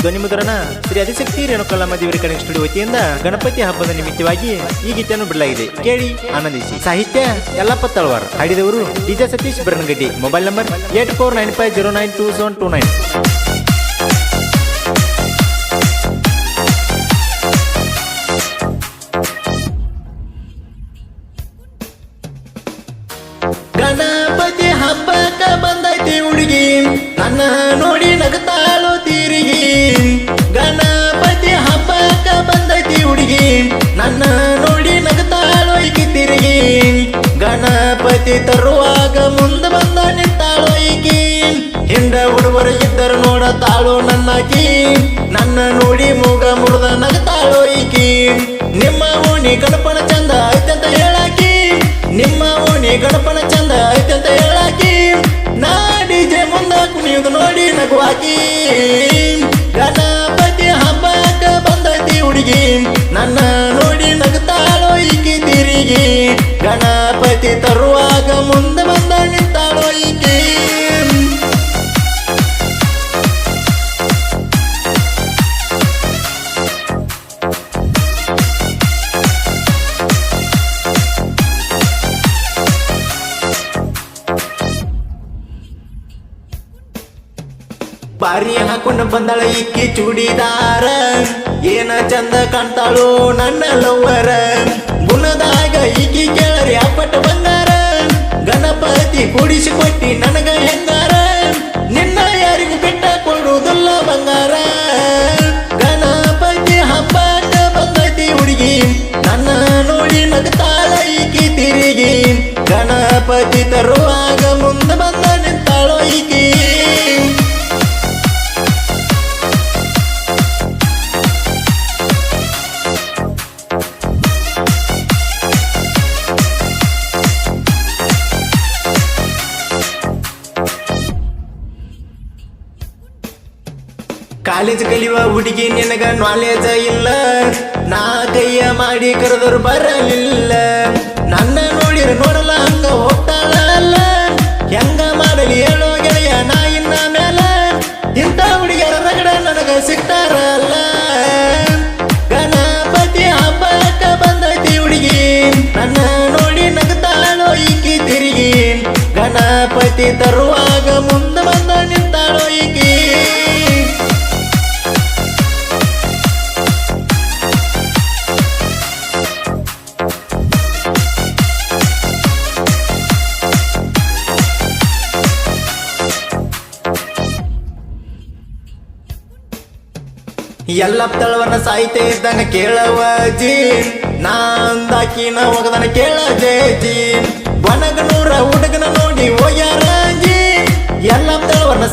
ಧ್ವನಿ ಮುದ್ರಣ ಶ್ರೀ ಆದಿಶಕ್ತಿ ರೇಣುಕಲ್ಲಮ್ಮ ದೇವರ ಕಡೆ ಸ್ಟುಡಿಯೋ ವತಿಯಿಂದ ಗಣಪತಿ ಹಬ್ಬದ ನಿಮಿತ್ತವಾಗಿ ಈ ಗೀತೆಯನ್ನು ಬಿಡಲಾಗಿದೆ. ಕೇಳಿ ಆನಂದಿಸಿ. ಸಾಹಿತ್ಯ ಯಲ್ಲಪ್ಪ ತಳವಾರ್, ಹಾಡಿದವರು DJ Satish Baranagaddi. Mobile number 8495092729. Ganapati ಹಬ್ಬಕ್ಕ ಬಂದೈತಿ ಹುಡುಗಿ, ನನ್ನ ನೋಡಿ ನಗತಾಳು ತಿರುಗಿ. ಗಣಪತಿ ಹಬ್ಬಕ್ಕ ಬಂದೈತಿ ಹುಡುಗಿ, ನನ್ನ ನೋಡಿ ನಗತಾಳು ಈಕಿ ತಿರುಗಿ. ಗಣಪತಿ ತರುವಾಗ ಮುಂದೆ ಬಂದ ನಿಂತಾಳು ಈಕಿ, ಹಿಂದ ಹುಡುಗರು ಇದ್ದರು ನೋಡತಾಳು ನನ್ನಾಕಿ. ನನ್ನ ನೋಡಿ ಮೂಗ ಮುರಿದ ನಗತಾಳು ಈಕಿ. ನಿಮ್ಮ ಓಣಿ ಗಣಪನ ಚಂದ ಐತಂತ ಹೇಳಾಕಿ, ನಿಮ್ಮ ಓಣಿ ಗಣಪನ ಚಂದ ಐತಂತ ಹೇಳಾಕಿ. ನಾ ಡಿಜೆ ಮುಂದ ಕುಣಿಯುವುದು ನೋಡಿ ನಗುವಾಕಿ. ಗಣಪತಿ ಹಬ್ಬಕ್ಕ ಬಂದೈತಿ ಹುಡುಗಿ, ನನ್ನ ನೋಡಿ ನಗುತ್ತಾಳೋ ಈಕಿ ತಿರುಗಿ. ಗಣಪತಿ ತರುವಾಗ ಮುಂದೆ ಬಂದ ನಿಂತಾಳೋ ಈಕಿ. ಬಾರಿ ಹಾಕೊಂಡು ಬಂದಾಳ ಈಕಿ ಚೂಡಿದಾರ, ಏನ ಚಂದ ಕಾಣ್ತಾಳು ನನ್ನ ಲವ್ವರ. ಗುಣದಾಗ ಈಕಿ ಕೇಳರಿ ಅಪ್ಪಟ ಬಂಗಾರ, ಗಣಪತಿ ಕೂಡಿಸಿ ಕೊಟ್ಟಿ ನನಗ ಹೆಂಗಾರ. ನಿನ್ನ ಯಾರಿಗೂ ಬಿಟ್ಟ ಕೊಡುವುದಿಲ್ಲ ಬಂಗಾರ. ಗಣಪತಿ ಹಬ್ಬಕ್ಕ ಬಂದೈತಿ ಹುಡುಗಿ, ನನ್ನ ನೋಡಿ ನಗತಾಳ ಈಕಿ ತಿರುಗಿ. ಗಣಪತಿ ತರುವಾಗ ಮುಂದೆ ಬಂದ ನಿಂತಾಳೋ ಈಕಿ. ಕಾಲೇಜ್ ಕಲಿಯುವ ಹುಡುಗಿ ನಿನಗ ನಾಲೆಜ್ ಇಲ್ಲ, ನಾ ಕೈಯ ಮಾಡಿ ಕರೆದರು ಬರಲಿಲ್ಲ. ನನ್ನ ನೋಡಿರ ನೋಡಲ್ಲ ಹಂಗ ಹೋಗ್ತಾಳಲ್ಲ, ಹೆಂಗ ಮಾಡಲಿ ಹೇಳೋ ಗೆಳೆಯ ನಾ ಇನ್ನ ಮೇಲ. ಇಂಥ ಹುಡುಗಿಯರ ರಗಡ ನನಗ ಸಿಗ್ತಾರಲ್ಲ. ಗಣಪತಿ ಹಬ್ಬಕ್ಕ ಬಂದೈತಿ ಹುಡುಗಿ, ನನ್ನ ನೋಡಿ ನಗತಾಳೋ ಈಕಿ ತಿರುಗಿ. ಗಣಪತಿ ತರುವಾಗ ಮುಂದೆ ಬಂದ ನಿಂತಾಳೋ ಈಕಿ. ಯಲ್ಲಪ್ಪ ತಳವನ್ನ ಸಾಹಿತ್ಯ ಇದ್ದಂಗ ಕೇಳವಜಿ, ನಾ ಅಂದಾಕಿನ ಹೋಗದನ ಕೇಳಜೇಜಿ. ಒಣಗನೂರ ಹುಡುಗನ ನೋಡಿ ಹೋಗ್ಯಾರಜಿ, ಯಲ್ಲಪ್ಪ ತಳವನ್ನ